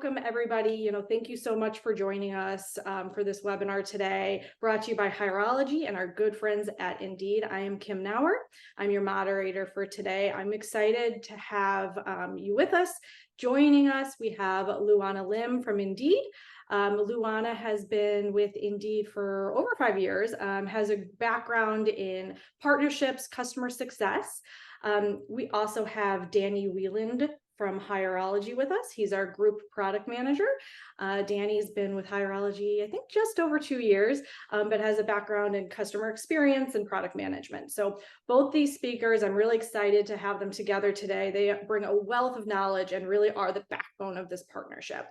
welcome everybody. Thank you so much for joining us for this webinar today, brought to you by Hireology and our good friends at Indeed. I am Kim Nauer. I'm your moderator for today. I'm excited to have you with us. Joining us, we have Luana Lim from Indeed. Luana has been with Indeed for over 5 years, has a background in partnerships, customer success. We also have Danny Wieland from Hireology with us. He's our group product manager. Danny's been with Hireology, I think just over 2 years, but has a background in customer experience and product management. So both these speakers, I'm really excited to have them together today. They bring a wealth of knowledge and really are the backbone of this partnership.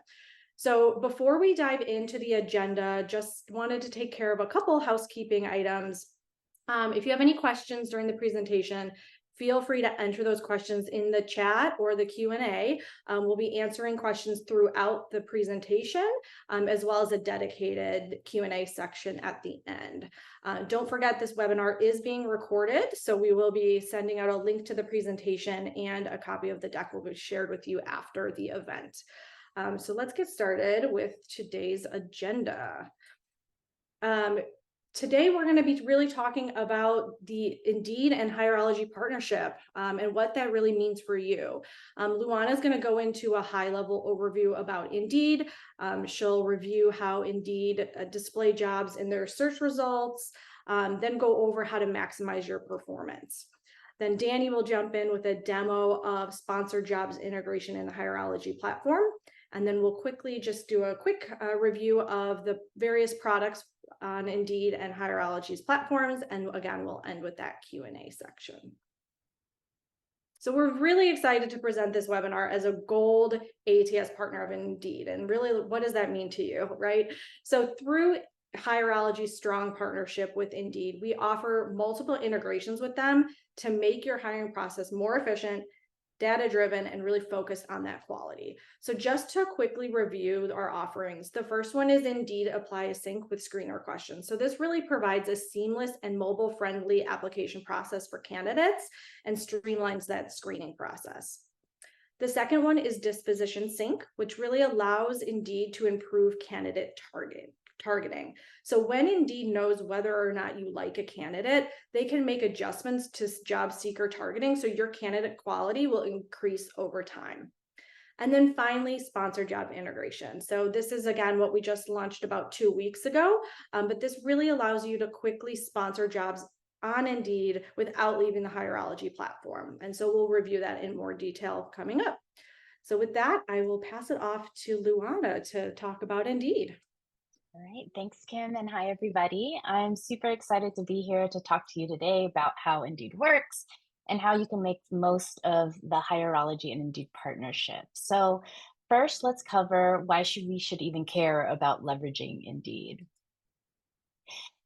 So before we dive into the agenda, just wanted to take care of a couple housekeeping items. If you have any questions during the presentation, feel free to enter those questions in the chat or the Q&A. We'll be answering questions throughout the presentation, as well as a dedicated Q&A section at the end. Don't forget, this webinar is being recorded, so we will be sending out a link to the presentation, and a copy of the deck will be shared with you after the event. So let's get started with today's agenda. Today, we're going to be really talking about the Indeed and Hireology partnership and what that really means for you. Luana is going to go into a high-level overview about Indeed. She'll review how Indeed display jobs in their search results, then go over how to maximize your performance. Then Danny will jump in with a demo of sponsored jobs integration in the Hireology platform. And then we'll quickly just do a quick review of the various products on Indeed and Hireology's platforms. And again, we'll end with that Q&A section. So we're really excited to present this webinar as a gold ATS partner of Indeed. And really, what does that mean to you, right? So through Hireology's strong partnership with Indeed, we offer multiple integrations with them to make your hiring process more efficient, data-driven, and really focused on that quality. So just to quickly review our offerings, the first one is Indeed Apply Async with screener questions. So this really provides a seamless and mobile-friendly application process for candidates and streamlines that screening process. The second one is Disposition Sync, which really allows Indeed to improve candidate targeting. So when Indeed knows whether or not you like a candidate, they can make adjustments to job seeker targeting, so your candidate quality will increase over time. And then finally, sponsored job integration. So this is, again, what we just launched about 2 weeks ago, but this really allows you to quickly sponsor jobs on Indeed without leaving the Hireology platform. And so we'll review that in more detail coming up. So with that, I will pass it off to Luana to talk about Indeed. All right, thanks, Kim, and hi, everybody. I'm super excited to be here to talk to you today about how Indeed works and how you can make the most of the Hireology and Indeed partnership. So first, let's cover why we should even care about leveraging Indeed.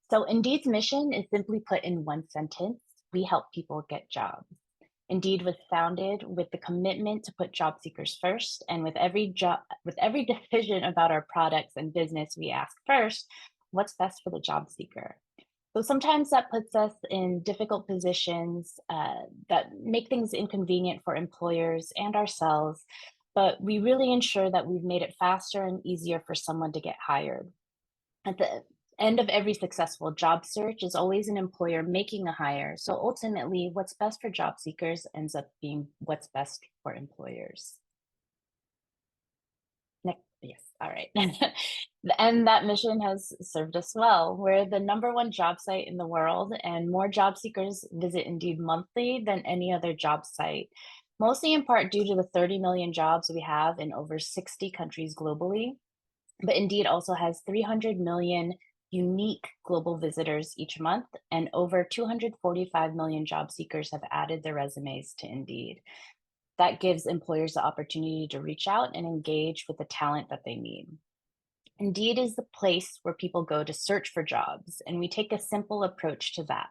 So Indeed's mission is simply put in one sentence: we help people get jobs. Indeed was founded with the commitment to put job seekers first, and with every decision about our products and business, we ask first, what's best for the job seeker? So sometimes that puts us in difficult positions that make things inconvenient for employers and ourselves, but we really ensure that we've made it faster and easier for someone to get hired. At the end of every successful job search is always an employer making a hire. So ultimately, what's best for job seekers ends up being what's best for employers. Next, yes, all right. And that mission has served us well. We're the #1 job site in the world, and more job seekers visit Indeed monthly than any other job site, mostly in part due to the 30 million jobs we have in over 60 countries globally. But Indeed also has 300 million unique global visitors each month, and over 245 million job seekers have added their resumes to Indeed. That gives employers the opportunity to reach out and engage with the talent that they need. Indeed is the place where people go to search for jobs, and we take a simple approach to that.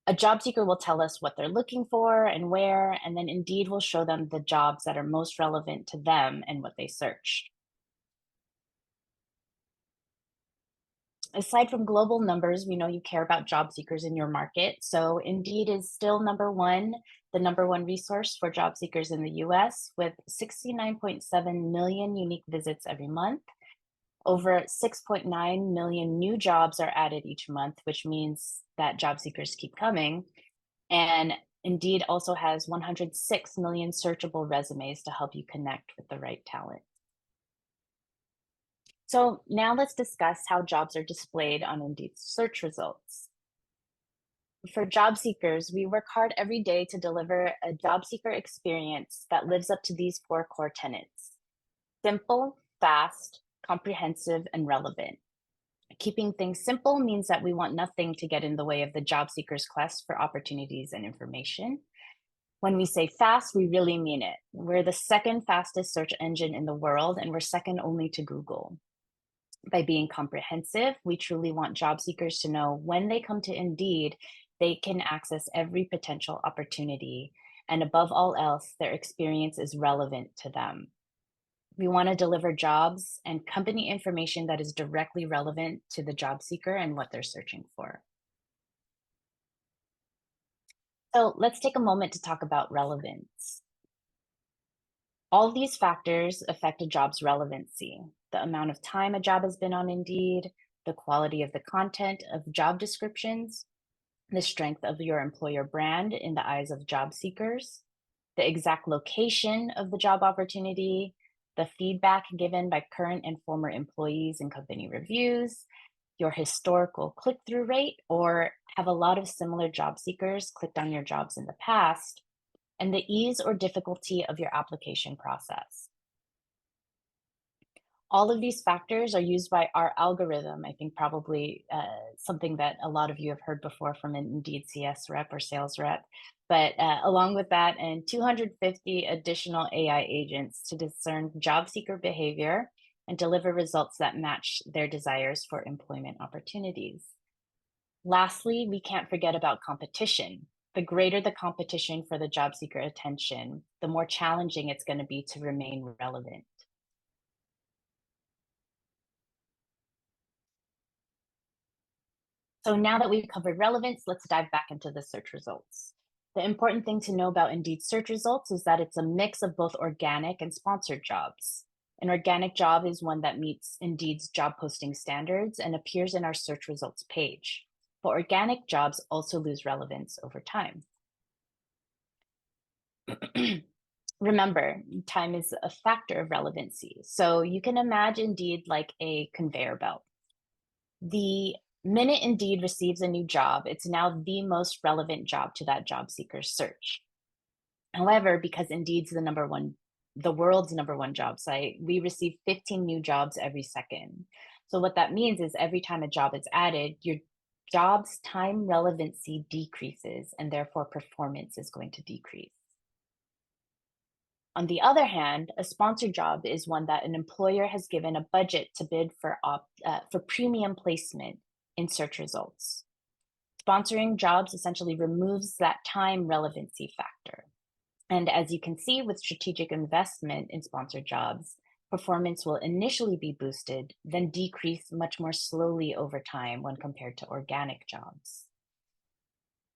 A job seeker will tell us what they're looking for and where, and then Indeed will show them the jobs that are most relevant to them and what they searched. Aside from global numbers, we know you care about job seekers in your market. So Indeed is still the number one resource for job seekers in the US, with 69.7 million unique visits every month. Over 6.9 million new jobs are added each month, which means that job seekers keep coming. And Indeed also has 106 million searchable resumes to help you connect with the right talent. So now let's discuss how jobs are displayed on Indeed's search results. For job seekers, we work hard every day to deliver a job seeker experience that lives up to these four core tenets: simple, fast, comprehensive, and relevant. Keeping things simple means that we want nothing to get in the way of the job seeker's quest for opportunities and information. When we say fast, we really mean it. We're the second fastest search engine in the world, and we're second only to Google. By being comprehensive, we truly want job seekers to know when they come to Indeed, they can access every potential opportunity. And above all else, their experience is relevant to them. We want to deliver jobs and company information that is directly relevant to the job seeker and what they're searching for. So let's take a moment to talk about relevance. All of these factors affect a job's relevancy: the amount of time a job has been on Indeed, the quality of the content of job descriptions, the strength of your employer brand in the eyes of job seekers, the exact location of the job opportunity, the feedback given by current and former employees in company reviews, your historical click-through rate, or have a lot of similar job seekers clicked on your jobs in the past, and the ease or difficulty of your application process. All of these factors are used by our algorithm. I think probably something that a lot of you have heard before from an Indeed CS rep or sales rep. But along with that, and 250 additional AI agents to discern job seeker behavior and deliver results that match their desires for employment opportunities. Lastly, we can't forget about competition. The greater the competition for the job seeker attention, the more challenging it's going to be to remain relevant. So now that we've covered relevance, let's dive back into the search results. The important thing to know about Indeed search results is that it's a mix of both organic and sponsored jobs. An organic job is one that meets Indeed's job posting standards and appears in our search results page. But organic jobs also lose relevance over time. Remember, time is a factor of relevancy. So you can imagine Indeed like a conveyor belt. The minute Indeed receives a new job, it's now the most relevant job to that job seeker's search. However, because Indeed's the world's number one job site, we receive 15 new jobs every second. So what that means is every time a job is added, your job's time relevancy decreases, and therefore performance is going to decrease. On the other hand, a sponsored job is one that an employer has given a budget to bid for premium placement in search results. Sponsoring jobs essentially removes that time relevancy factor. And as you can see with strategic investment in sponsored jobs, performance will initially be boosted, then decrease much more slowly over time when compared to organic jobs.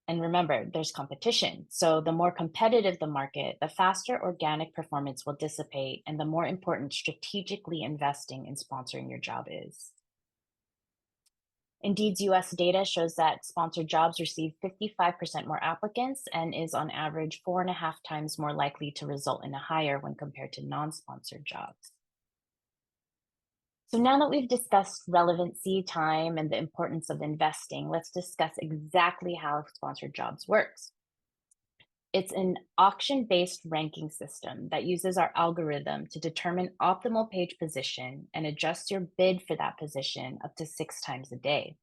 And remember, there's competition. So the more competitive the market, the faster organic performance will dissipate, and the more important strategically investing in sponsoring your job is. Indeed's US data shows that sponsored jobs receive 55% more applicants and is on average 4.5 times more likely to result in a hire when compared to non-sponsored jobs. So now that we've discussed relevancy, time, and the importance of investing, let's discuss exactly how sponsored jobs works. It's an auction-based ranking system that uses our algorithm to determine optimal page position and adjust your bid for that position up to 6 times a day.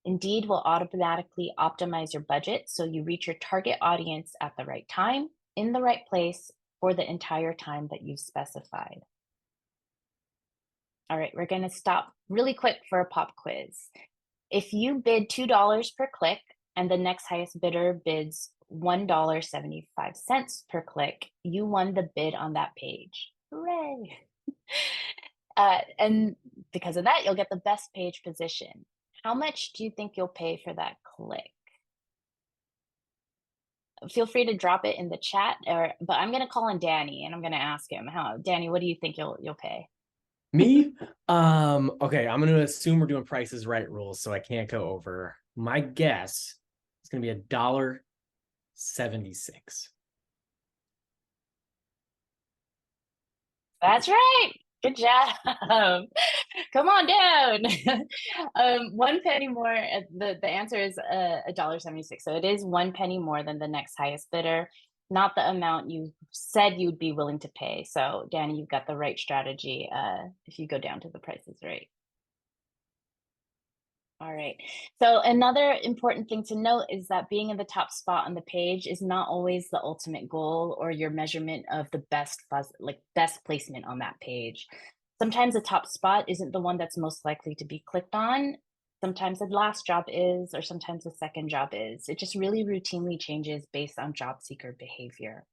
Indeed will automatically optimize your budget so you reach your target audience at the right time, in the right place, for the entire time that you've specified. All right, we're going to stop really quick for a pop quiz. If you bid $2 per click and the next highest bidder bids $1.75 per click, you won the bid on that page. Hooray! And because of that, you'll get the best page position. How much do you think you'll pay for that click? Feel free to drop it in the chat, but I'm gonna call in Danny and I'm gonna ask him Danny, what do you think you'll pay? Me? Okay, I'm gonna assume we're doing prices right rules, so I can't go over. My guess is gonna be $1.76. That's right. Good job. Come on down. 1 penny more. The answer is $1.76. So it is 1 penny more than the next highest bidder, not the amount you said you'd be willing to pay. So Danny, you've got the right strategy if you go down to the prices right. All right. So another important thing to note is that being in the top spot on the page is not always the ultimate goal or your measurement of the best placement on that page. Sometimes the top spot isn't the one that's most likely to be clicked on. Sometimes the last job is, or sometimes the second job is. It just really routinely changes based on job seeker behavior.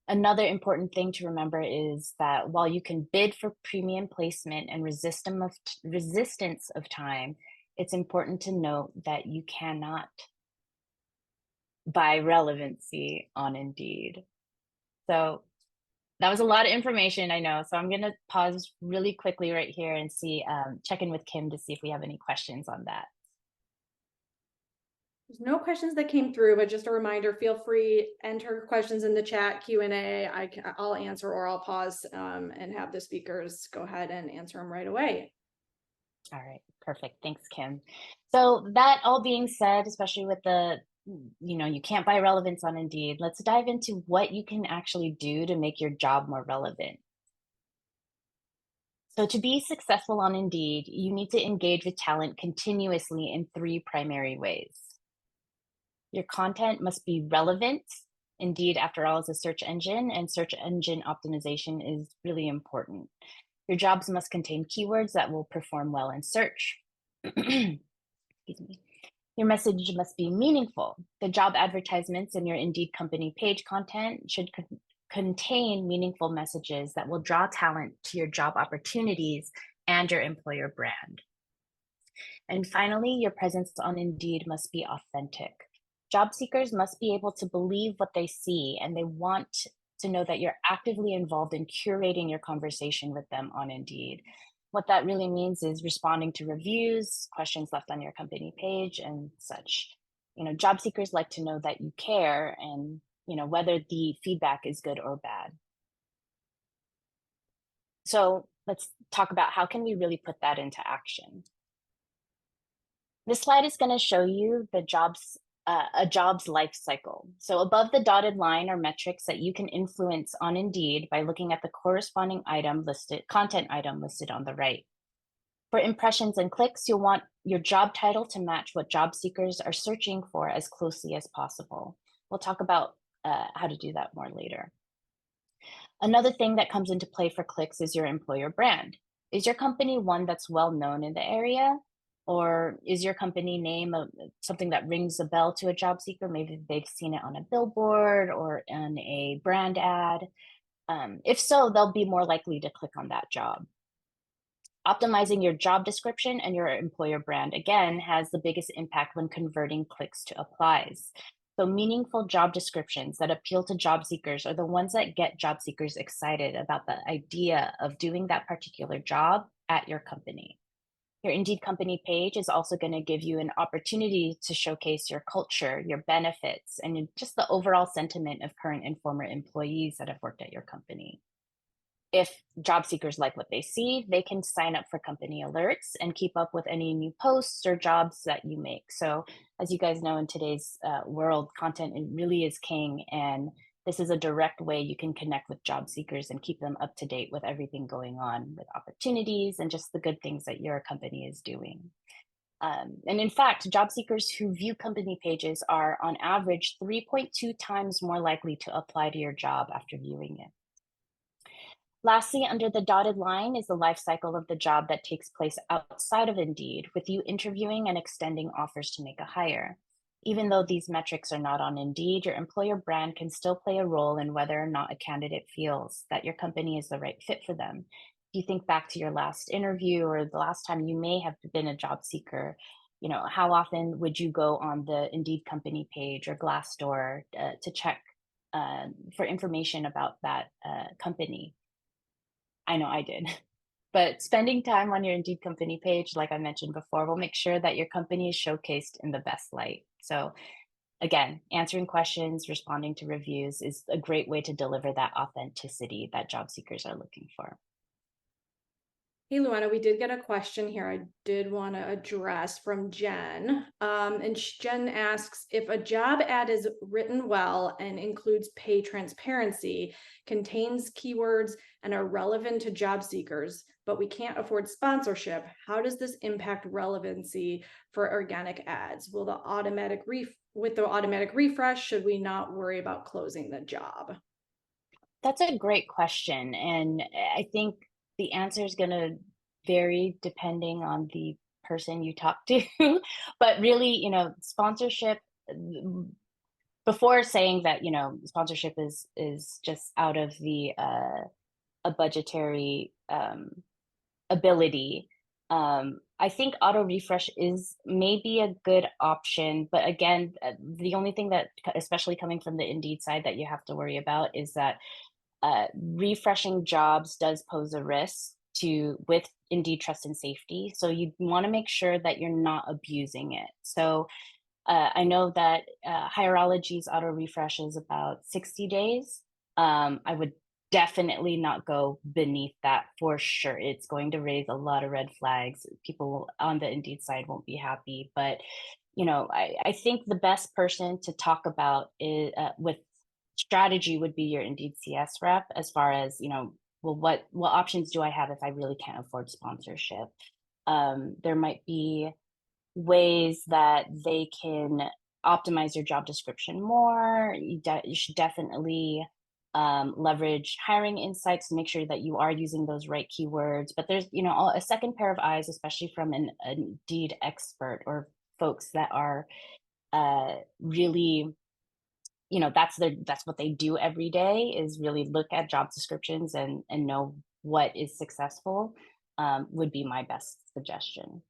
Another important thing to remember is that while you can bid for premium placement and resistance of time, it's important to note that you cannot buy relevancy on Indeed. So that was a lot of information, I know. So I'm going to pause really quickly right here and check in with Kim to see if we have any questions on that. There's no questions that came through, but just a reminder, feel free, enter questions in the chat Q&A. I'll answer, or I'll pause and have the speakers go ahead and answer them right away. All right, perfect. Thanks, Kim. So that all being said, especially with you can't buy relevance on Indeed, let's dive into what you can actually do to make your job more relevant. So to be successful on Indeed, you need to engage with talent continuously in 3 primary ways. Your content must be relevant. Indeed, after all, is a search engine, and search engine optimization is really important. Your jobs must contain keywords that will perform well in search. Excuse me. Your message must be meaningful. The job advertisements in your Indeed company page content should contain meaningful messages that will draw talent to your job opportunities and your employer brand. And finally, your presence on Indeed must be authentic. Job seekers must be able to believe what they see, and they want to know that you're actively involved in curating your conversation with them on Indeed. What that really means is responding to reviews, questions left on your company page, and such. Job seekers like to know that you care and, whether the feedback is good or bad. So let's talk about how can we really put that into action. This slide is going to show you a job's life cycle. So above the dotted line are metrics that you can influence on Indeed by looking at the corresponding content item listed on the right. For impressions and clicks, you'll want your job title to match what job seekers are searching for as closely as possible. We'll talk about how to do that more later. Another thing that comes into play for clicks is your employer brand. Is your company one that's well known in the area? Or is your company name something that rings a bell to a job seeker? Maybe they've seen it on a billboard or in a brand ad. If so, they'll be more likely to click on that job. Optimizing your job description and your employer brand, again, has the biggest impact when converting clicks to applies. So meaningful job descriptions that appeal to job seekers are the ones that get job seekers excited about the idea of doing that particular job at your company. Your Indeed company page is also going to give you an opportunity to showcase your culture, your benefits, and just the overall sentiment of current and former employees that have worked at your company. If job seekers like what they see, they can sign up for company alerts and keep up with any new posts or jobs that you make. So as you guys know, in today's world, content really is king, and this is a direct way you can connect with job seekers and keep them up to date with everything going on with opportunities and just the good things that your company is doing. And in fact, job seekers who view company pages are on average 3.2 times more likely to apply to your job after viewing it. Lastly, under the dotted line is the life cycle of the job that takes place outside of Indeed, with you interviewing and extending offers to make a hire. Even though these metrics are not on Indeed, your employer brand can still play a role in whether or not a candidate feels that your company is the right fit for them. you think back to your last interview or the last time you may have been a job seeker, how often would you go on the Indeed company page or Glassdoor to check for information about that company? I know I did. But spending time on your Indeed company page, like I mentioned before, will make sure that your company is showcased in the best light. So again, answering questions, responding to reviews is a great way to deliver that authenticity that job seekers are looking for. Hey, Luana, we did get a question here I did want to address from Jen. And Jen asks, if a job ad is written well and includes pay transparency, contains keywords, and are relevant to job seekers, but we can't afford sponsorship, how does this impact relevancy for organic ads? With the automatic refresh, should we not worry about closing the job? That's a great question. And I think the answer is going to vary depending on the person you talk to. But really, sponsorship, before saying that, sponsorship is just out of the a budgetary ability. I think auto refresh is maybe a good option, but again, the only thing that, especially coming from the Indeed side, that you have to worry about is that refreshing jobs does pose a risk with Indeed trust and safety. So you want to make sure that you're not abusing it. So I know that Hireology's auto refresh is about 60 days. I would definitely not go beneath that for sure. It's going to raise a lot of red flags. People on the Indeed side won't be happy. But, I think the best person to talk about is with strategy would be your Indeed CS rep, as far as, well, what options do I have if I really can't afford sponsorship? There might be ways that they can optimize your job description more. You should definitely leverage hiring insights to make sure that you are using those right keywords. But there's, a second pair of eyes, especially from an Indeed expert or folks that are really, that's what they do every day, is really look at job descriptions and know what is successful, would be my best suggestion.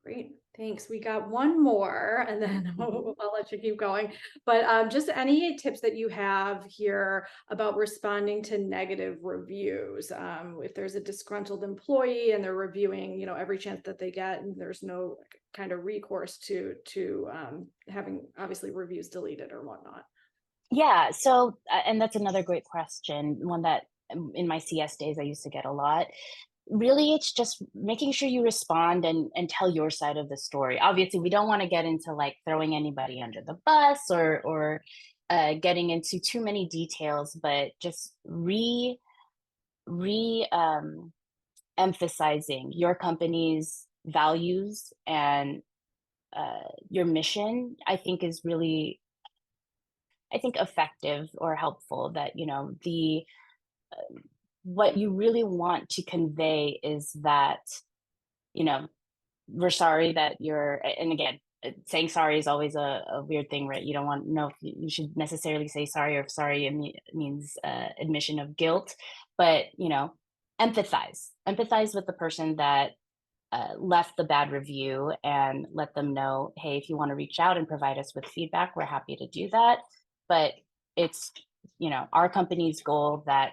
Great, thanks. We got one more and then I'll let you keep going. But just any tips that you have here about responding to negative reviews. If there's a disgruntled employee and they're reviewing, every chance that they get, and there's no kind of recourse to having obviously reviews deleted or whatnot. Yeah, so, and that's another great question, one that in my CS days I used to get a lot. Really, it's just making sure you respond and tell your side of the story. Obviously, we don't want to get into like throwing anybody under the bus or getting into too many details, but just emphasizing your company's values and your mission, I think is really, effective or helpful. That what you really want to convey is that, we're sorry that you're, and again, saying sorry is always a weird thing, right? You don't want to know if you should necessarily say sorry, or if sorry means admission of guilt. But, empathize with the person that left the bad review, and let them know, hey, if you want to reach out and provide us with feedback, we're happy to do that. But it's, our company's goal that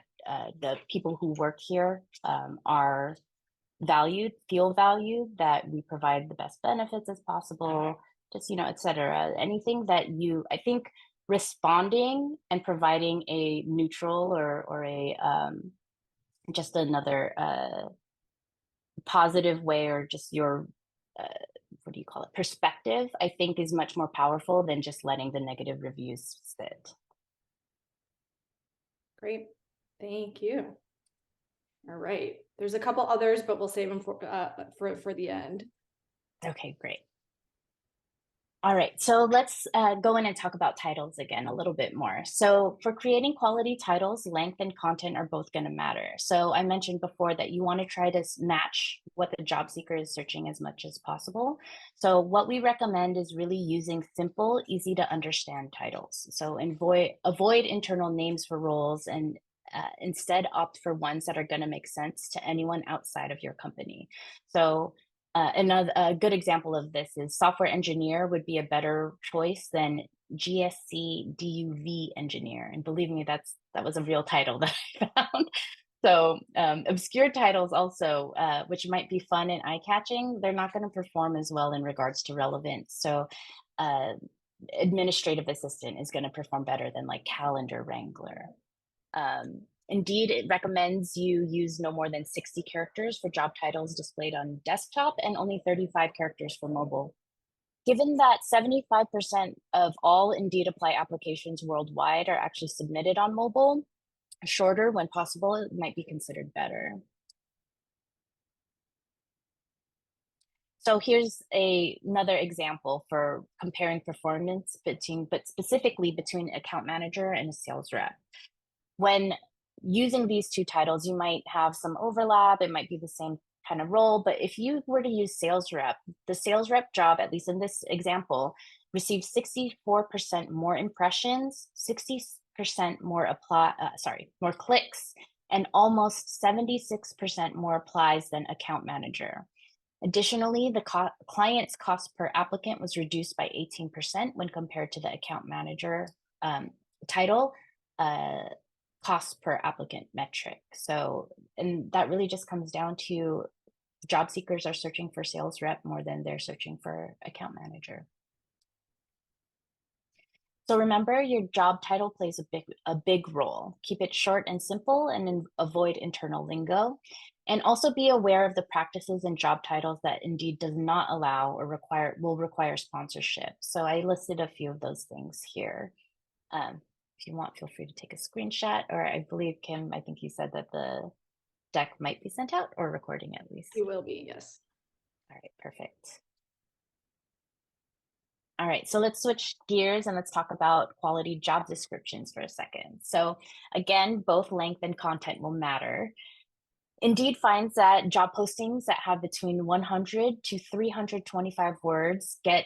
the people who work here are valued, feel valued, that we provide the best benefits as possible, just, et cetera. Anything that I think responding and providing a neutral or a just another positive way, or just your what do you call it, perspective, I think is much more powerful than just letting the negative reviews sit. Great, thank you. All right, there's a couple others, but we'll save them for the end. Okay, great. All right, so let's go in and talk about titles again a little bit more. So for creating quality titles, length and content are both going to matter. So I mentioned before that you want to try to match what the job seeker is searching as much as possible. So what we recommend is really using simple, easy to understand titles. So avoid internal names for roles, and Instead, opt for ones that are going to make sense to anyone outside of your company. So a good example of this is software engineer would be a better choice than GSC DUV engineer. And believe me, that was a real title that I found. So obscure titles also, which might be fun and eye-catching, they're not going to perform as well in regards to relevance. So administrative assistant is going to perform better than like calendar wrangler. Indeed, it recommends you use no more than 60 characters for job titles displayed on desktop and only 35 characters for mobile. Given that 75% of all Indeed Apply applications worldwide are actually submitted on mobile, shorter when possible, it might be considered better. So here's another example for comparing performance but specifically between account manager and a sales rep. When using these two titles, you might have some overlap. It might be the same kind of role, but if you were to use sales rep, the sales rep job, at least in this example, received 64% more impressions, 60% more more clicks, and almost 76% more applies than account manager. Additionally, the client's cost per applicant was reduced by 18% when compared to the account manager title. Cost per applicant metric. So, and that really just comes down to job seekers are searching for sales rep more than they're searching for account manager. So remember, your job title plays a big role. Keep it short and simple and avoid internal lingo. And also be aware of the practices and job titles that Indeed does not allow or will require sponsorship. So I listed a few of those things here. If you want, feel free to take a screenshot, or I believe, Kim, I think you said that the deck might be sent out or recording at least. You will be, yes. All right, perfect. All right, so let's switch gears and let's talk about quality job descriptions for a second. So again, both length and content will matter. Indeed finds that job postings that have between 100 to 325 words get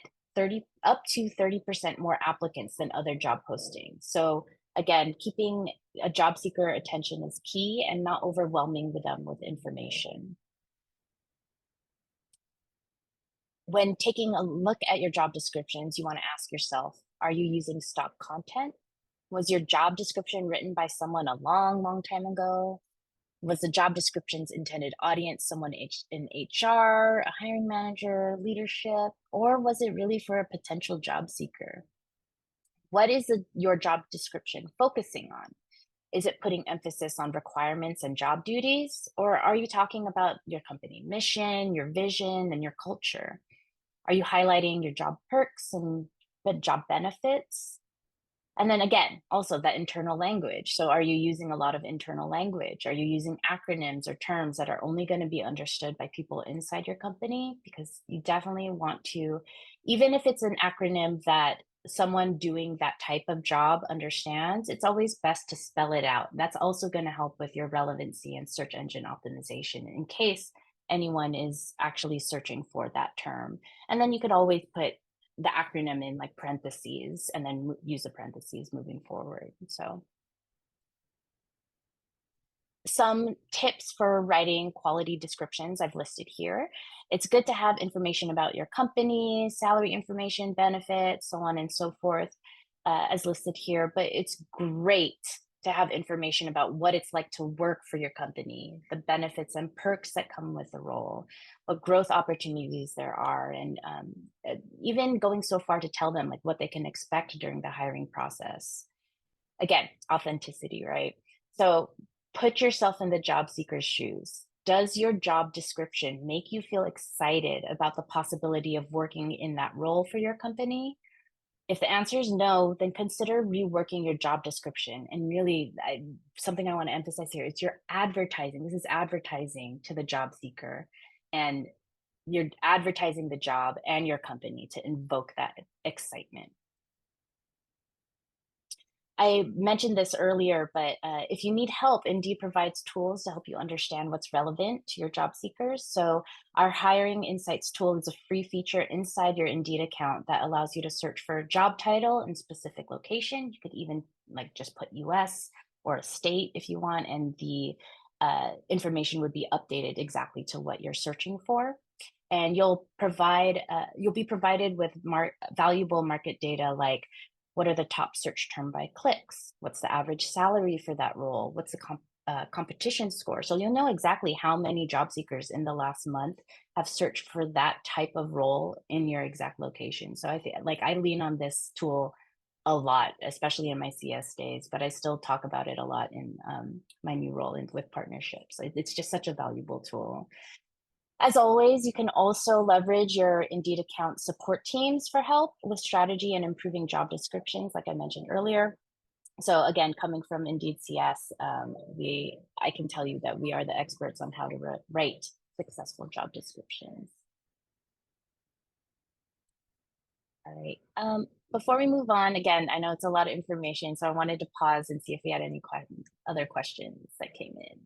up to 30% more applicants than other job postings. So again, keeping a job seeker attention is key and not overwhelming them with information. When taking a look at your job descriptions, you want to ask yourself, are you using stock content? Was your job description written by someone a long time ago? Was the job description's intended audience someone in HR, a hiring manager, leadership, or was it really for a potential job seeker? What is your job description focusing on? Is it putting emphasis on requirements and job duties, or are you talking about your company mission, your vision, and your culture? Are you highlighting your job perks and the job benefits? And then again, also that internal language. So are you using a lot of internal language? Are you using acronyms or terms that are only going to be understood by people inside your company? Because you definitely want to, even if it's an acronym that someone doing that type of job understands, it's always best to spell it out. That's also going to help with your relevancy and search engine optimization in case anyone is actually searching for that term. And then you could always put the acronym in like parentheses and then use the parentheses moving forward. So some tips for writing quality descriptions I've listed here. It's good to have information about your company, salary information, benefits, so on and so forth, as listed here, but it's great to have information about what it's like to work for your company, the benefits and perks that come with the role, what growth opportunities there are, and even going so far to tell them like what they can expect during the hiring process. Again, authenticity, right? So put yourself in the job seeker's shoes. Does your job description make you feel excited about the possibility of working in that role for your company? If the answer is no, then consider reworking your job description. And really, something I want to emphasize here is you're advertising. This is advertising to the job seeker. And you're advertising the job and your company to invoke that excitement. I mentioned this earlier, but if you need help, Indeed provides tools to help you understand what's relevant to your job seekers. So our Hiring Insights tool is a free feature inside your Indeed account that allows you to search for a job title and specific location. You could even like just put US, or a state if you want, and the information would be updated exactly to what you're searching for. And you'll be provided with valuable market data like what are the top search term by clicks, what's the average salary for that role, what's the competition score. So you'll know exactly how many job seekers in the last month have searched for that type of role in your exact location. So I think I lean on this tool a lot, especially in my CS days, but I still talk about it a lot in my new role with partnerships. It's just such a valuable tool. As always, you can also leverage your Indeed account support teams for help with strategy and improving job descriptions, like I mentioned earlier. So again, coming from Indeed CS, I can tell you that we are the experts on how to write successful job descriptions. All right. Before we move on, again, I know it's a lot of information, so I wanted to pause and see if we had any other questions that came in.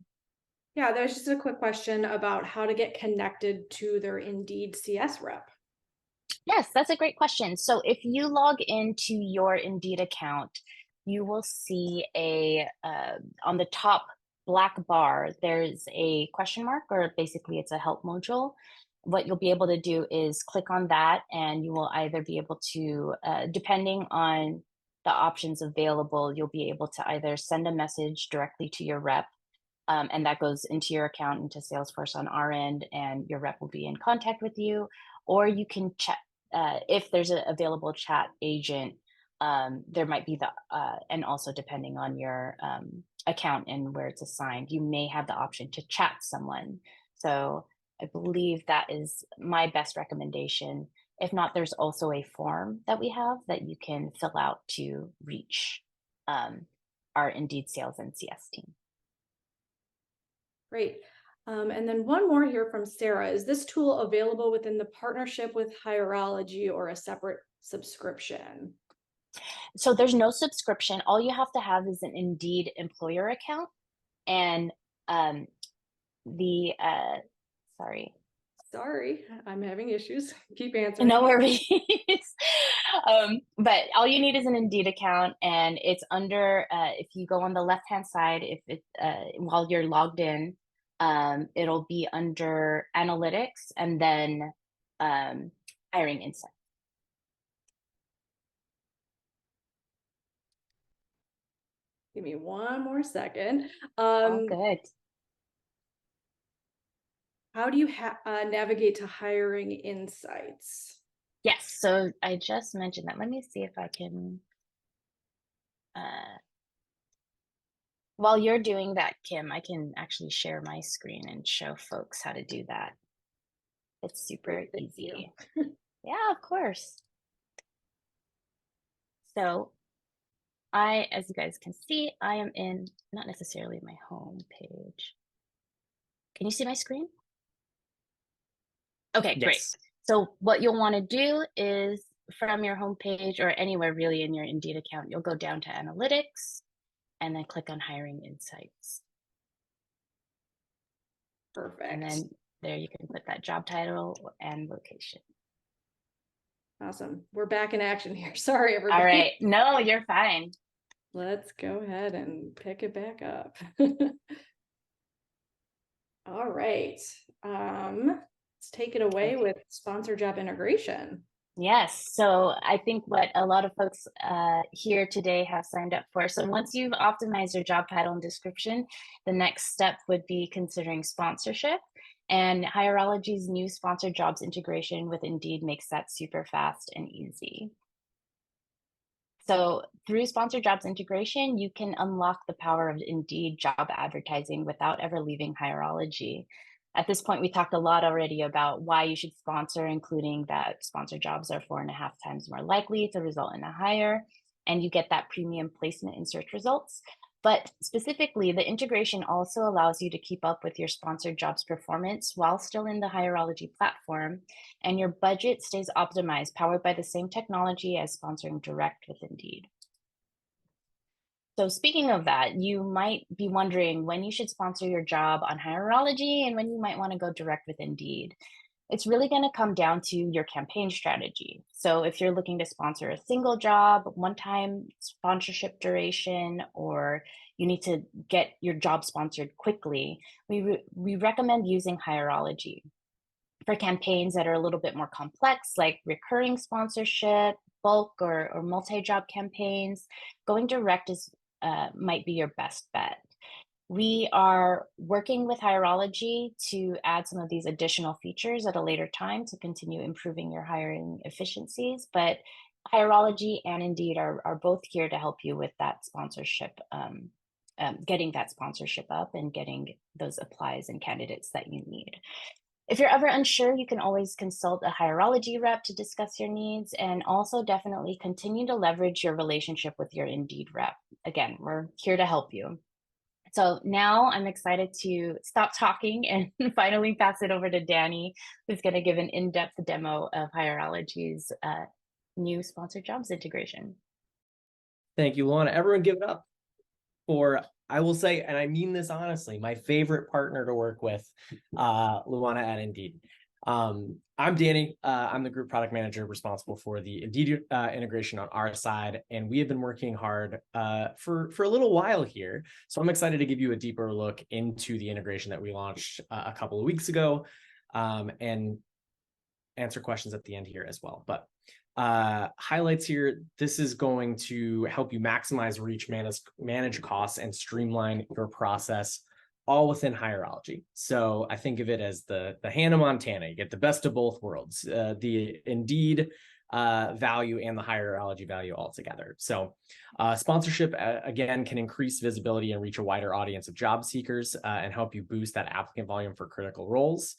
Yeah, there's just a quick question about how to get connected to their Indeed CS rep. Yes, that's a great question. So if you log into your Indeed account, you will see on the top black bar, there's a question mark, or basically it's a help module. What you'll be able to do is click on that, and you will either be able to, depending on the options available, you'll be able to either send a message directly to your rep, and that goes into your account, into Salesforce on our end, and your rep will be in contact with you. Or you can chat, if there's an available chat agent, there might be and also depending on your account and where it's assigned, you may have the option to chat someone. So I believe that is my best recommendation. If not, there's also a form that we have that you can fill out to reach our Indeed sales and CS team. Great. And then one more here from Sarah. Is this tool available within the partnership with Hireology or a separate subscription? So there's no subscription. All you have to have is an Indeed employer account. And Sorry, I'm having issues. Keep answering. No worries. But all you need is an Indeed account, and it's under, if you go on the left-hand side, while you're logged in, it'll be under analytics and then hiring insights. Give me one more second. Oh, good. How do you navigate to hiring insights? Yes, so I just mentioned that. Let me see if I can. While you're doing that, Kim, I can actually share my screen and show folks how to do that. It's super easy. Yeah, of course. So as you guys can see, I am in, not necessarily my home page. Can you see my screen? Okay, yes. Great. So what you'll want to do is from your home page or anywhere really in your Indeed account, you'll go down to analytics and then click on hiring insights. Perfect. And then there you can put that job title and location. Awesome. We're back in action here. Sorry, everybody. All right. No, you're fine. Let's go ahead and pick it back up. All right. Let's take it away with sponsor job integration. Yes. So I think what a lot of folks here today have signed up for. So once you've optimized your job title and description, the next step would be considering sponsorship. And Hireology's new sponsored jobs integration with Indeed makes that super fast and easy. So through sponsored jobs integration, you can unlock the power of Indeed job advertising without ever leaving Hireology. At this point, we talked a lot already about why you should sponsor, including that sponsored jobs are 4.5 times more likely to result in a hire, and you get that premium placement in search results. But specifically, the integration also allows you to keep up with your sponsored jobs performance while still in the Hireology platform, and your budget stays optimized, powered by the same technology as sponsoring direct with Indeed. So speaking of that, you might be wondering when you should sponsor your job on Hireology and when you might want to go direct with Indeed. It's really going to come down to your campaign strategy. So if you're looking to sponsor a single job, one-time sponsorship duration, or you need to get your job sponsored quickly, we recommend using Hireology. For campaigns that are a little bit more complex, like recurring sponsorship, bulk or multi-job campaigns, going direct is might be your best bet. We are working with Hireology to add some of these additional features at a later time to continue improving your hiring efficiencies, but Hireology and Indeed are both here to help you with that sponsorship, getting that sponsorship up and getting those applies and candidates that you need. If you're ever unsure, you can always consult a Hireology rep to discuss your needs, and also definitely continue to leverage your relationship with your Indeed rep. Again, we're here to help you. So now I'm excited to stop talking and finally pass it over to Danny, who's going to give an in-depth demo of Hireology's new sponsored jobs integration. Thank you, Luana. Everyone give it up for, I will say, and I mean this honestly, my favorite partner to work with, Luana at Indeed. I'm Danny. I'm the group product manager responsible for the Indeed integration on our side, and we have been working hard for a little while here. So I'm excited to give you a deeper look into the integration that we launched a couple of weeks ago, and answer questions at the end here as well. But highlights here, this is going to help you maximize reach, manage costs, and streamline your process, all within Hireology. So I think of it as the Hannah Montana. You get the best of both worlds, the Indeed value and the Hireology value all together. So sponsorship, again, can increase visibility and reach a wider audience of job seekers and help you boost that applicant volume for critical roles.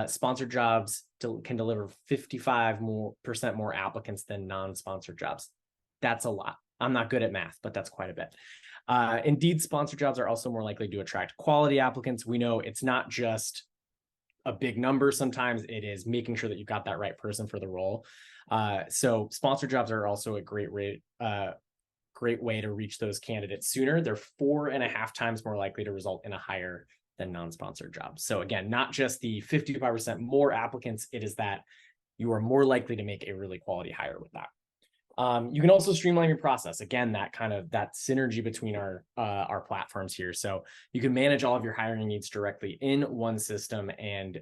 Sponsored jobs can deliver 55% more applicants than non-sponsored jobs. That's a lot. I'm not good at math, but that's quite a bit. Indeed, sponsored jobs are also more likely to attract quality applicants. We know it's not just a big number. Sometimes it is making sure that you've got that right person for the role. So sponsored jobs are also a great way to reach those candidates sooner. They're 4.5 times more likely to result in a hire than non-sponsored jobs. So again, not just the 55% more applicants, it is that you are more likely to make a really quality hire with that. You can also streamline your process. Again, that synergy between our platforms here. So you can manage all of your hiring needs directly in one system and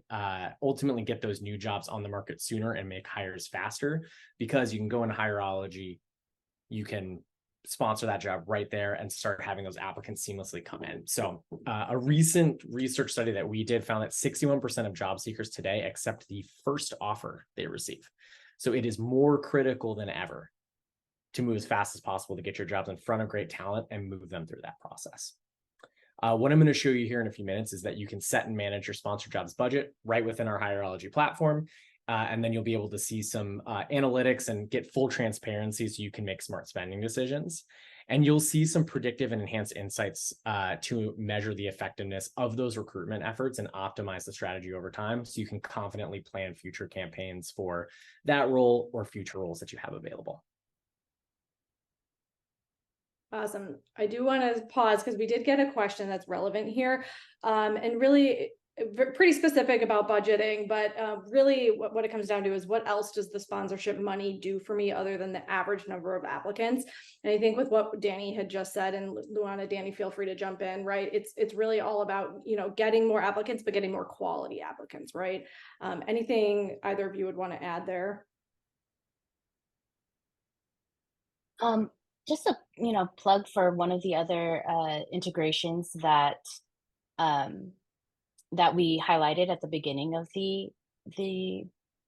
ultimately get those new jobs on the market sooner and make hires faster, because you can go into Hireology, you can sponsor that job right there and start having those applicants seamlessly come in. So a recent research study that we did found that 61% of job seekers today accept the first offer they receive. So it is more critical than ever to move as fast as possible to get your jobs in front of great talent and move them through that process. What I'm going to show you here in a few minutes is that you can set and manage your sponsored jobs budget right within our Hireology platform. And then you'll be able to see some analytics and get full transparency so you can make smart spending decisions. And you'll see some predictive and enhanced insights to measure the effectiveness of those recruitment efforts and optimize the strategy over time, so you can confidently plan future campaigns for that role or future roles that you have available. Awesome. I do want to pause because we did get a question that's relevant here, and really pretty specific about budgeting, but really what it comes down to is, what else does the sponsorship money do for me other than the average number of applicants? And I think with what Danny had just said, and Luana, Danny, feel free to jump in, right? It's really all about, getting more applicants, but getting more quality applicants, right? Anything either of you would want to add there? Just a plug for one of the other integrations that that we highlighted at the beginning of the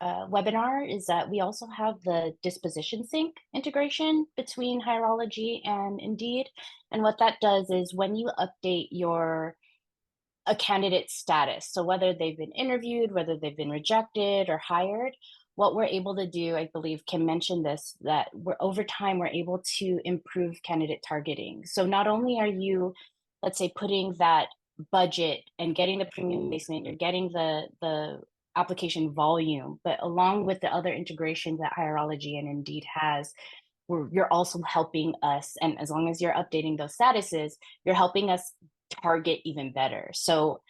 webinar is that we also have the disposition sync integration between Hireology and Indeed. And what that does is, when you update a candidate status, so whether they've been interviewed, whether they've been rejected or hired, what we're able to do, I believe Kim mentioned this, that over time we're able to improve candidate targeting. So not only are you, let's say, putting that budget and getting the premium placement, you're getting the application volume, but along with the other integrations that Hireology and Indeed has, you're also helping us, and as long as you're updating those statuses, you're helping us target even better. So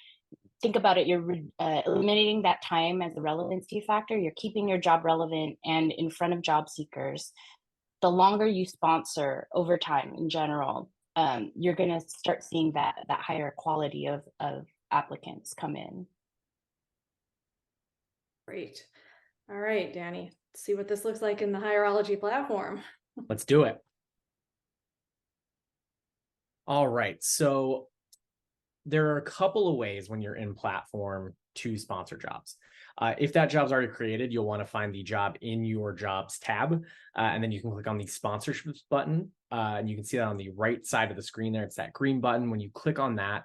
think about it, you're eliminating that time as a relevancy factor, you're keeping your job relevant and in front of job seekers. The longer you sponsor over time in general, you're going to start seeing that higher quality of applicants come in. Great. All right, Danny, let's see what this looks like in the Hireology platform. Let's do it. All right, so there are a couple of ways when you're in platform to sponsor jobs. If that job's already created, you'll want to find the job in your jobs tab, and then you can click on the sponsorships button, and you can see that on the right side of the screen there. It's that green button. When you click on that,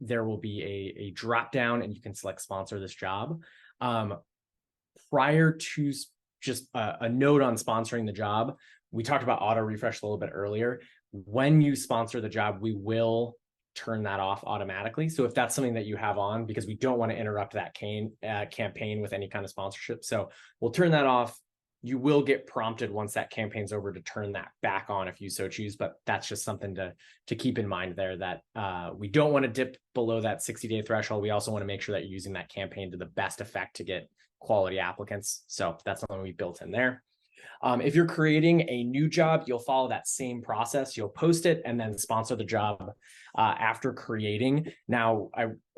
there will be a drop down and you can select sponsor this job. Prior to just a note on sponsoring the job, we talked about auto refresh a little bit earlier. When you sponsor the job, we will turn that off automatically. So if that's something that you have on, because we don't want to interrupt that campaign with any kind of sponsorship. So we'll turn that off. You will get prompted once that campaign's over to turn that back on if you so choose, but that's just something to keep in mind there, that we don't want to dip below that 60-day threshold. We also want to make sure that you're using that campaign to the best effect to get quality applicants. So that's something we built in there. If you're creating a new job, you'll follow that same process. You'll post it and then sponsor the job after creating. Now,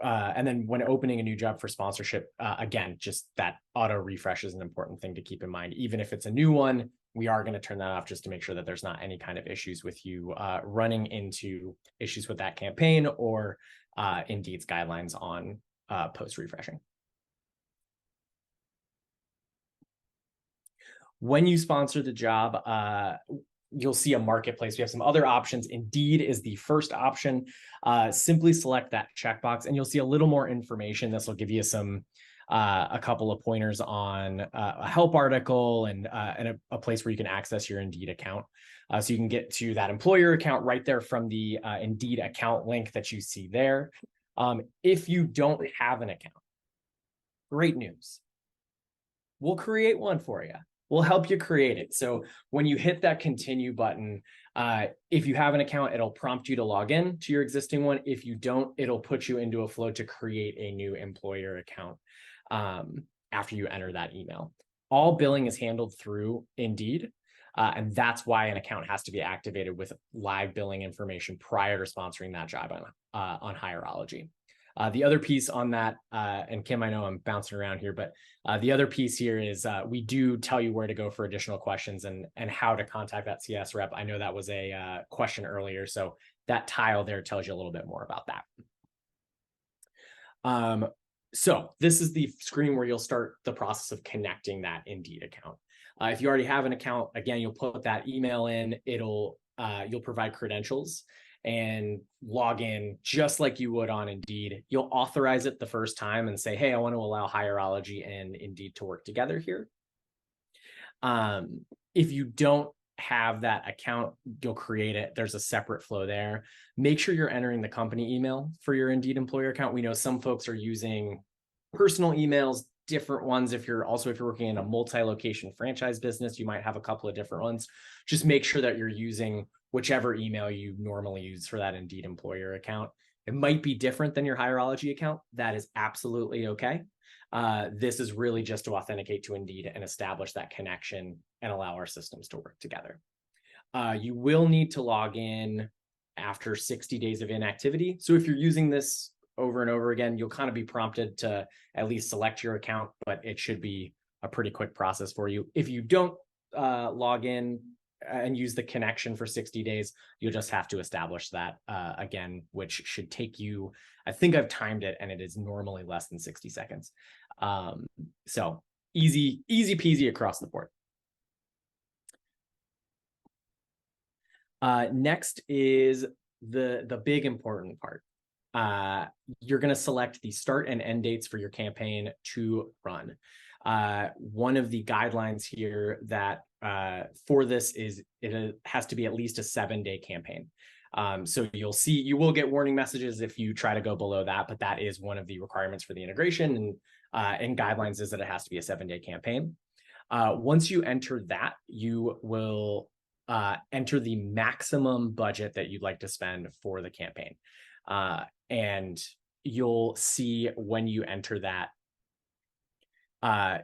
and then when opening a new job for sponsorship, again, just that auto refresh is an important thing to keep in mind. Even if it's a new one, we are going to turn that off just to make sure that there's not any kind of issues with you running into issues with that campaign or Indeed's guidelines on post refreshing. When you sponsor the job, you'll see a marketplace. We have some other options. Indeed is the first option. Simply select that checkbox and you'll see a little more information. This will give you a couple of pointers on a help article and a place where you can access your Indeed account. So you can get to that employer account right there from the Indeed account link that you see there. If you don't have an account, great news. We'll create one for you. We'll help you create it. So when you hit that continue button, if you have an account, it'll prompt you to log in to your existing one. If you don't, it'll put you into a flow to create a new employer account after you enter that email. All billing is handled through Indeed, and that's why an account has to be activated with live billing information prior to sponsoring that job on Hireology. The other piece on that, and Kim, I know I'm bouncing around here, but the other piece here is we do tell you where to go for additional questions and how to contact that CS rep. I know that was a question earlier, so that tile there tells you a little bit more about that. So this is the screen where you'll start the process of connecting that Indeed account. If you already have an account, again, you'll put that email in. You'll provide credentials and log in just like you would on Indeed. You'll authorize it the first time and say, hey, I want to allow Hireology and Indeed to work together here. If you don't have that account, you'll create it. There's a separate flow there. Make sure you're entering the company email for your Indeed employer account. We know some folks are using personal emails, different ones. If you're working in a multi-location franchise business, you might have a couple of different ones. Just make sure that you're using whichever email you normally use for that Indeed employer account. It might be different than your Hireology account. That is absolutely okay. This is really just to authenticate to Indeed and establish that connection and allow our systems to work together. You will need to log in after 60 days of inactivity. So if you're using this over and over again, you'll kind of be prompted to at least select your account, but it should be a pretty quick process for you. If you don't log in and use the connection for 60 days, you'll just have to establish that again, which should take you, I think I've timed it, and it is normally less than 60 seconds. So easy peasy across the board. Next is the big important part. You're going to select the start and end dates for your campaign to run. One of the guidelines here that for this is it has to be at least a 7-day campaign. So you will get warning messages if you try to go below that, but that is one of the requirements for the integration and guidelines is that it has to be a 7-day campaign. Once you enter that, you will enter the maximum budget that you'd like to spend for the campaign. And you'll see when you enter that,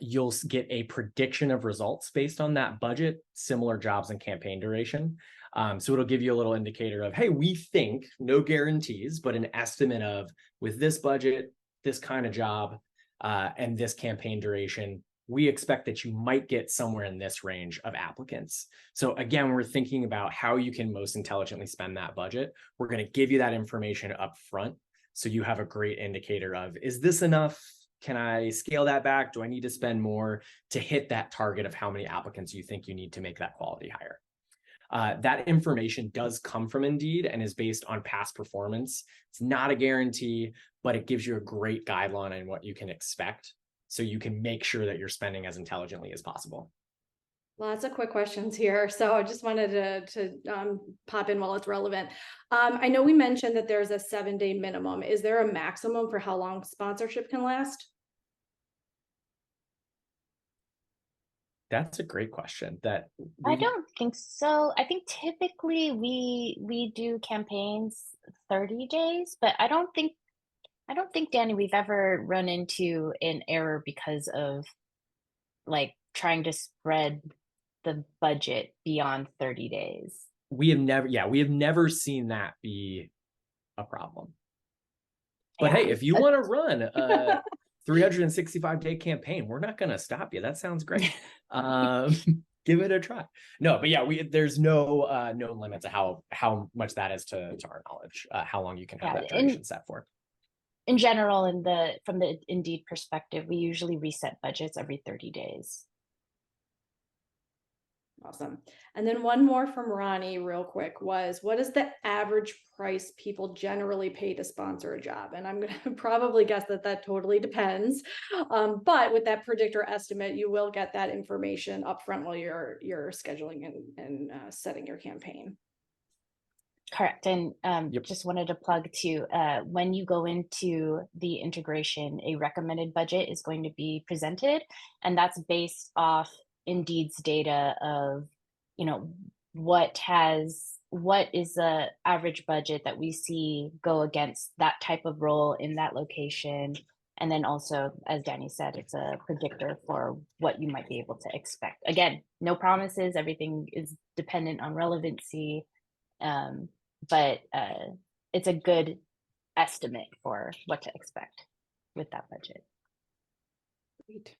you'll get a prediction of results based on that budget, similar jobs and campaign duration. So it'll give you a little indicator of, hey, we think, no guarantees, but an estimate of, with this budget, this kind of job, and this campaign duration, we expect that you might get somewhere in this range of applicants. So again, we're thinking about how you can most intelligently spend that budget. We're going to give you that information up front, so you have a great indicator of, is this enough? Can I scale that back? Do I need to spend more to hit that target of how many applicants you think you need to make that quality hire? That information does come from Indeed and is based on past performance. It's not a guarantee, but it gives you a great guideline on what you can expect, so you can make sure that you're spending as intelligently as possible. Lots of quick questions here. So I just wanted to pop in while it's relevant. I know we mentioned that there's a 7-day minimum. Is there a maximum for how long sponsorship can last? That's a great question. I don't think so. I think typically we do campaigns 30 days, but I don't think, Danny, we've ever run into an error because of like trying to spread the budget beyond 30 days. We have never seen that be a problem. But hey, if you want to run a 365-day campaign, we're not going to stop you. That sounds great. Give it a try. No, but yeah, there's no known limit to how much that is to our knowledge, how long you can have that duration set for. In general, from the Indeed perspective, we usually reset budgets every 30 days. Awesome. And then one more from Ronnie real quick was, what is the average price people generally pay to sponsor a job? And I'm going to probably guess that totally depends. But with that predictor estimate, you will get that information upfront while you're scheduling and setting your campaign. Correct. And just wanted to plug too, when you go into the integration, a recommended budget is going to be presented, and that's based off Indeed's data of, what is the average budget that we see go against that type of role in that location. And then also, as Danny said, it's a predictor for what you might be able to expect. Again, no promises, everything is dependent on relevancy. But it's a good estimate for what to expect with that budget. Great.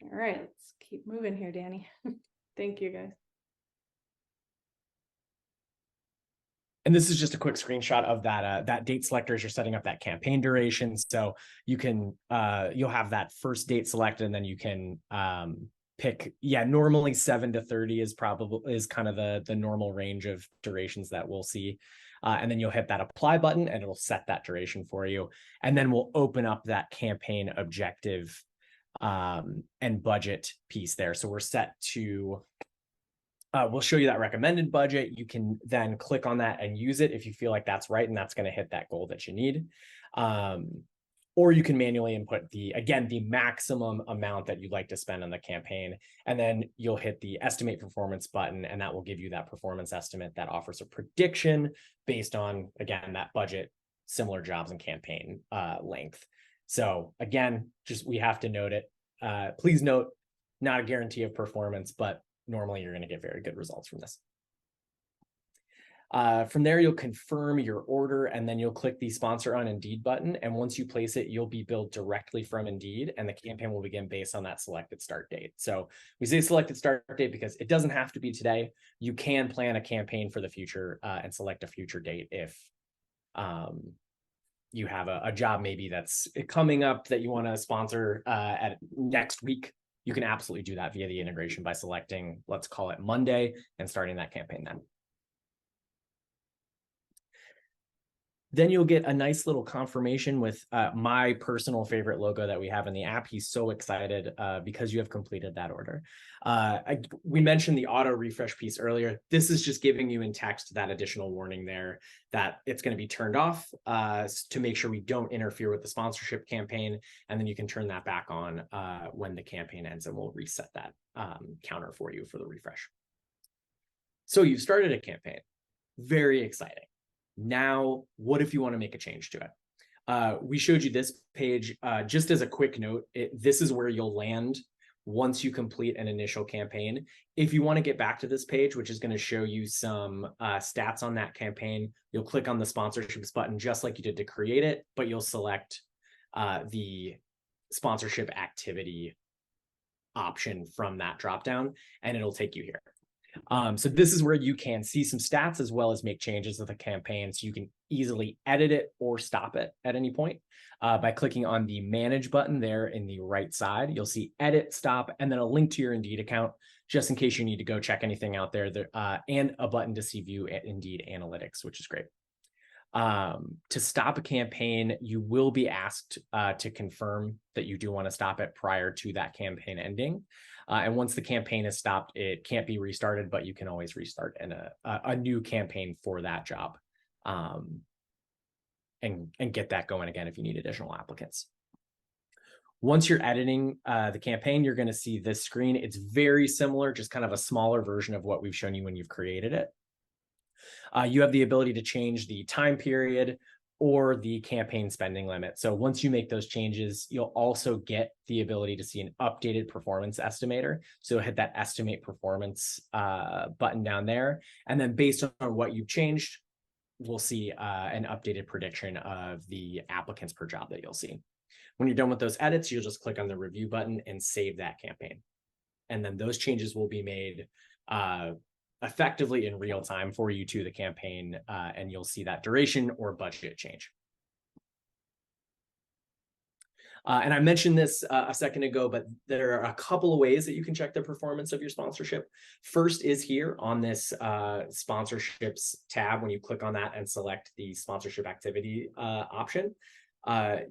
All right, let's keep moving here, Danny. Thank you, guys. And this is just a quick screenshot of that date selector as you're setting up that campaign duration. So you can you'll have that first date selected, and then you can pick. Yeah, normally 7 to 30 is kind of the normal range of durations that we'll see. And then you'll hit that apply button, and it'll set that duration for you. And then we'll open up that campaign objective and budget piece there. So we're set to, we'll show you that recommended budget. You can then click on that and use it if you feel like that's right, and that's going to hit that goal that you need. Or you can manually input the maximum amount that you'd like to spend on the campaign. And then you'll hit the estimate performance button, and that will give you that performance estimate that offers a prediction based on, again, that budget, similar jobs, and campaign length. So again, we have to note it. Please note, not a guarantee of performance, but normally you're going to get very good results from this. From there, you'll confirm your order, and then you'll click the sponsor on Indeed button. And once you place it, you'll be billed directly from Indeed, and the campaign will begin based on that selected start date. So we say selected start date because it doesn't have to be today. You can plan a campaign for the future and select a future date if you have a job maybe that's coming up that you want to sponsor at next week. You can absolutely do that via the integration by selecting, let's call it Monday, and starting that campaign then. Then you'll get a nice little confirmation with my personal favorite logo that we have in the app. He's so excited because you have completed that order. We mentioned the auto refresh piece earlier. This is just giving you in text that additional warning there that it's going to be turned off to make sure we don't interfere with the sponsorship campaign. And then you can turn that back on when the campaign ends, and we'll reset that counter for you for the refresh. So you've started a campaign. Very exciting. Now, what if you want to make a change to it? We showed you this page just as a quick note. This is where you'll land once you complete an initial campaign. If you want to get back to this page, which is going to show you some stats on that campaign, you'll click on the sponsorships button just like you did to create it, but you'll select the sponsorship activity option from that dropdown, and it'll take you here. So this is where you can see some stats as well as make changes to the campaign. So you can easily edit it or stop it at any point by clicking on the manage button there in the right side. You'll see edit, stop, and then a link to your Indeed account, just in case you need to go check anything out there, and a button to see view at Indeed analytics, which is great. To stop a campaign, you will be asked to confirm that you do want to stop it prior to that campaign ending. And once the campaign is stopped, it can't be restarted, but you can always restart a new campaign for that job and get that going again if you need additional applicants. Once you're editing the campaign, you're going to see this screen. It's very similar, just kind of a smaller version of what we've shown you when you've created it. You have the ability to change the time period or the campaign spending limit. So once you make those changes, you'll also get the ability to see an updated performance estimator. So hit that estimate performance button down there. And then based on what you've changed, we'll see an updated prediction of the applicants per job that you'll see. When you're done with those edits, you'll just click on the review button and save that campaign. And then those changes will be made effectively in real time for you to the campaign, and you'll see that duration or budget change. And I mentioned this a second ago, but there are a couple of ways that you can check the performance of your sponsorship. First is here on this sponsorships tab. When you click on that and select the sponsorship activity option,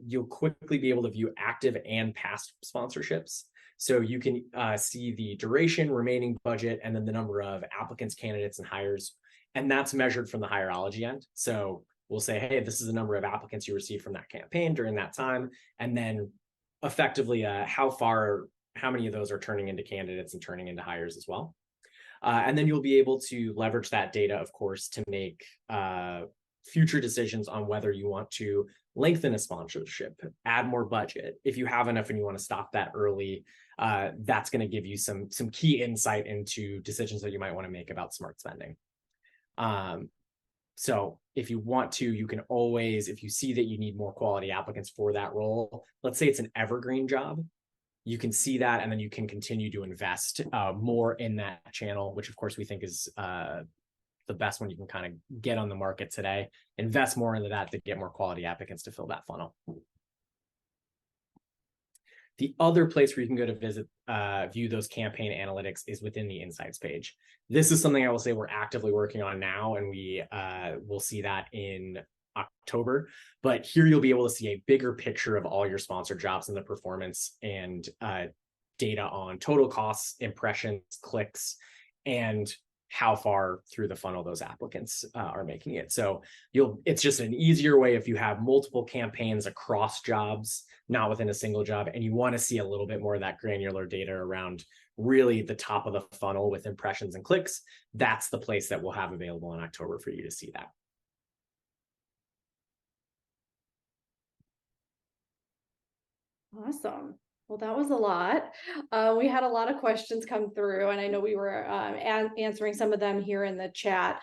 you'll quickly be able to view active and past sponsorships. So you can see the duration, remaining budget, and then the number of applicants, candidates, and hires. And that's measured from the Hireology end. So we'll say, hey, this is the number of applicants you received from that campaign during that time. And then effectively how many of those are turning into candidates and turning into hires as well. And then you'll be able to leverage that data, of course, to make future decisions on whether you want to lengthen a sponsorship, add more budget. If you have enough and you want to stop that early, that's going to give you some key insight into decisions that you might want to make about smart spending. So if you want to, you can always, if you see that you need more quality applicants for that role, let's say it's an evergreen job, you can see that, and then you can continue to invest more in that channel, which of course we think is the best one you can kind of get on the market today. Invest more into that to get more quality applicants to fill that funnel. The other place where you can go to visit, view those campaign analytics is within the Insights page. This is something I will say we're actively working on now, and we will see that in October. But here you'll be able to see a bigger picture of all your sponsored jobs and the performance and data on total costs, impressions, clicks, and how far through the funnel those applicants are making it. So it's just an easier way if you have multiple campaigns across jobs, not within a single job, and you want to see a little bit more of that granular data around really the top of the funnel with impressions and clicks. That's the place that we'll have available in October for you to see that. Awesome. Well, that was a lot. We had a lot of questions come through, and I know we were answering some of them here in the chat.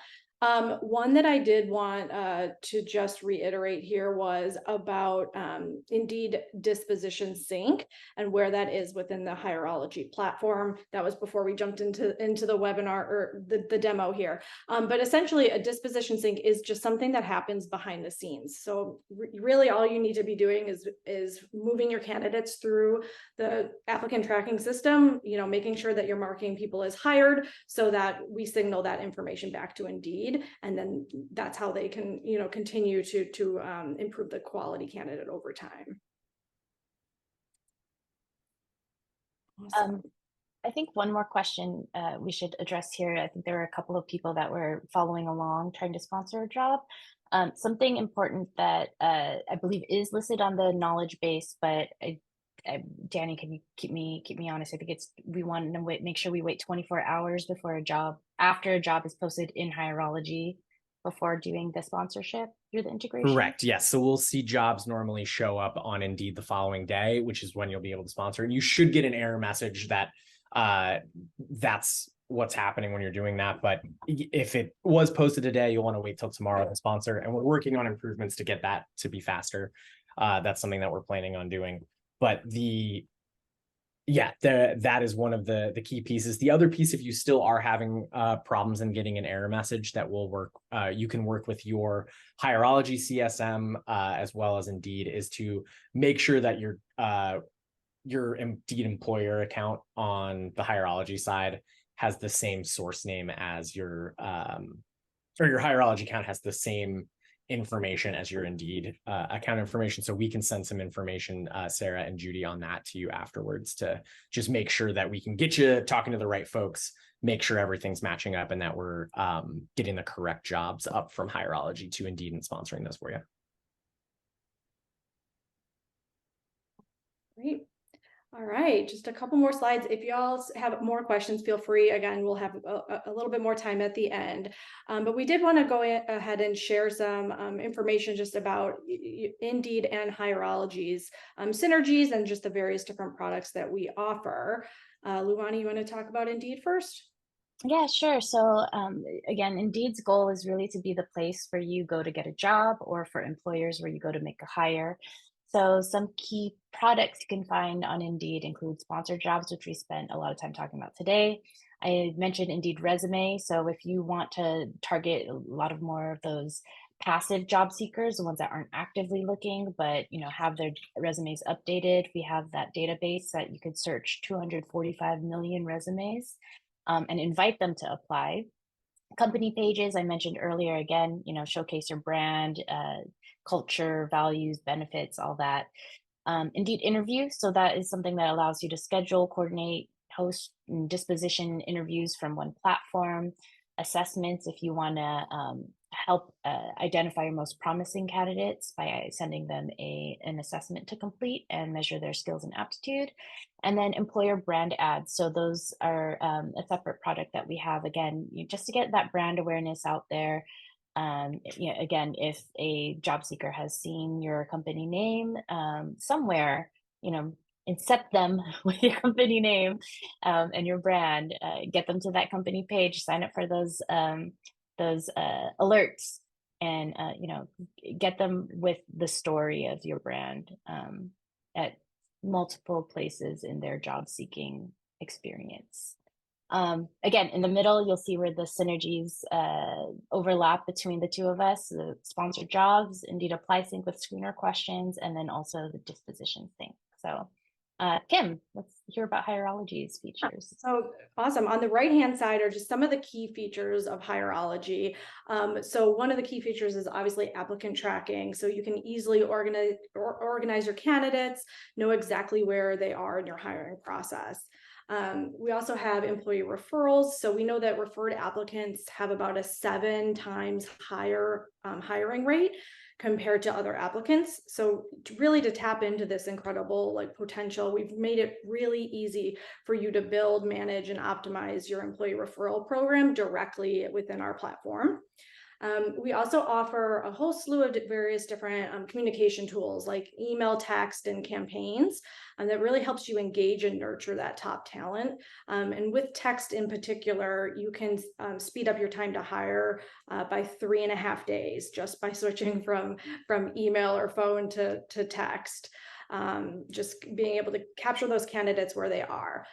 One that I did want to just reiterate here was about Indeed Disposition Sync and where that is within the Hireology platform. That was before we jumped into the webinar or the demo here. But essentially, a disposition sync is just something that happens behind the scenes. So really, all you need to be doing is moving your candidates through the applicant tracking system. Making sure that you're marking people as hired, so that we signal that information back to Indeed. And then that's how they can, continue to improve the quality candidate over time. Awesome. I think one more question we should address here. I think there were a couple of people that were following along trying to sponsor a job. Something important that I believe is listed on the knowledge base, but Danny, can you keep me honest? I think we want to make sure we wait 24 hours before after a job is posted in Hireology before doing the sponsorship through the integration? Correct. Yes. So we'll see jobs normally show up on Indeed the following day, which is when you'll be able to sponsor. And you should get an error message that that's what's happening when you're doing that. But if it was posted today, you'll want to wait till tomorrow to sponsor. And we're working on improvements to get that to be faster. That's something that we're planning on doing. But that is one of the key pieces. The other piece, if you still are having problems in getting an error message, that will work. You can work with your Hireology CSM as well as Indeed, is to make sure that your Indeed employer account on the Hireology side has the same source name as your Hireology account has the same information as your Indeed account information. So we can send some information, Sarah and Judy, on that to you afterwards, to just make sure that we can get you talking to the right folks, make sure everything's matching up, and that we're getting the correct jobs up from Hireology to Indeed and sponsoring those for you. Great. All right, just a couple more slides. If y'all have more questions, feel free. Again, we'll have a little bit more time at the end. But we did want to go ahead and share some information just about Indeed and Hireology's synergies and just the various different products that we offer. Luana, you want to talk about Indeed first? Yeah, sure. So again, Indeed's goal is really to be the place where you go to get a job, or for employers where you go to make a hire. So some key products you can find on Indeed include sponsored jobs, which we spent a lot of time talking about today. I mentioned Indeed Resume. So if you want to target a lot of more of those passive job seekers, the ones that aren't actively looking, but have their resumes updated, we have that database that you could search 245 million resumes and invite them to apply. Company pages, I mentioned earlier, again, showcase your brand, culture, values, benefits, all that. Indeed interviews, so that is something that allows you to schedule, coordinate, host, and disposition interviews from one platform. Assessments, if you want to help identify your most promising candidates by sending them an assessment to complete and measure their skills and aptitude. And then employer brand ads. So those are a separate product that we have, again, just to get that brand awareness out there. Again, if a job seeker has seen your company name somewhere, incept them with your company name and your brand, get them to that company page, sign up for those alerts, and get them with the story of your brand at multiple places in their job seeking experience. Again, in the middle, you'll see where the synergies overlap between the two of us: the sponsored jobs, Indeed Apply Sync with screener questions, and then also the disposition sync. So Kim, let's hear about Hireology's features. So awesome. On the right-hand side are just some of the key features of Hireology. So one of the key features is obviously applicant tracking. So you can easily organize your candidates, know exactly where they are in your hiring process. We also have employee referrals. So we know that referred applicants have about a 7 times higher hiring rate compared to other applicants. So to tap into this incredible potential, we've made it really easy for you to build, manage, and optimize your employee referral program directly within our platform. We also offer a whole slew of various different communication tools like email, text, and campaigns, and that really helps you engage and nurture that top talent. And with text in particular, you can speed up your time to hire by 3.5 days just by switching from email or phone to text. Just being able to capture those candidates where they are.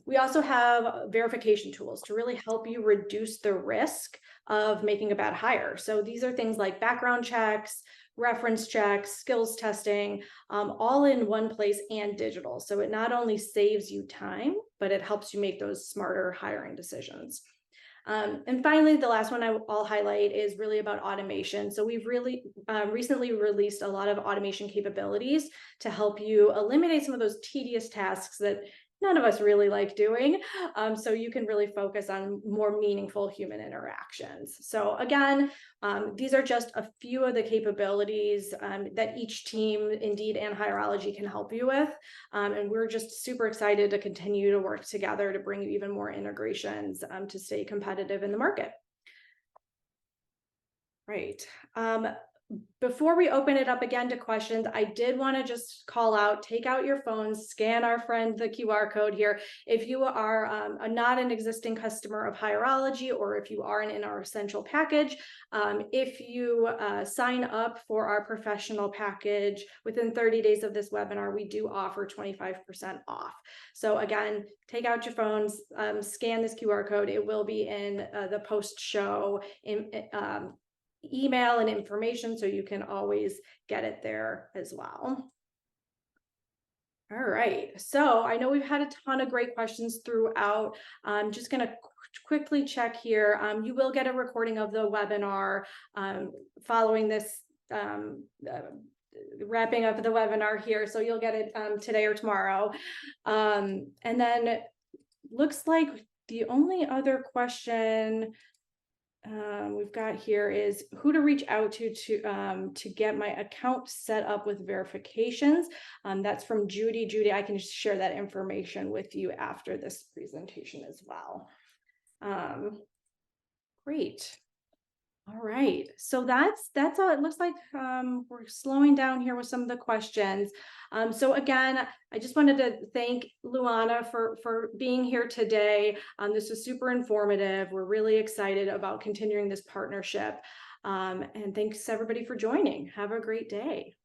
We also have verification tools to really help you reduce the risk of making a bad hire. So these are things like background checks, reference checks, skills testing, all in one place and digital. So it not only saves you time, but it helps you make those smarter hiring decisions. And finally, the last one I'll highlight is really about automation. So we've really recently released a lot of automation capabilities to help you eliminate some of those tedious tasks that none of us really like doing. So you can really focus on more meaningful human interactions. So again, these are just a few of the capabilities that each team, Indeed and Hireology, can help you with. And we're just super excited to continue to work together to bring you even more integrations to stay competitive in the market. Right. Before we open it up again to questions, I did want to just call out, take out your phones, scan our friend the QR code here. If you are not an existing customer of Hireology, or if you aren't in our essential package, if you sign up for our professional package within 30 days of this webinar, we do offer 25% off. So again, take out your phones, scan this QR code. It will be in the post-show email and information, so you can always get it there as well. All right, so I know we've had a ton of great questions throughout. I'm just going to quickly check here. You will get a recording of the webinar following this wrapping up the webinar here, so you'll get it today or tomorrow. And then looks like the only other question we've got here is who to reach out to get my account set up with verifications. That's from Judy. Judy, I can share that information with you after this presentation as well. Great. All right, so that's all. It looks like we're slowing down here with some of the questions. So again, I just wanted to thank Luana for being here today. This was super informative. We're really excited about continuing this partnership. And thanks everybody for joining. Have a great day.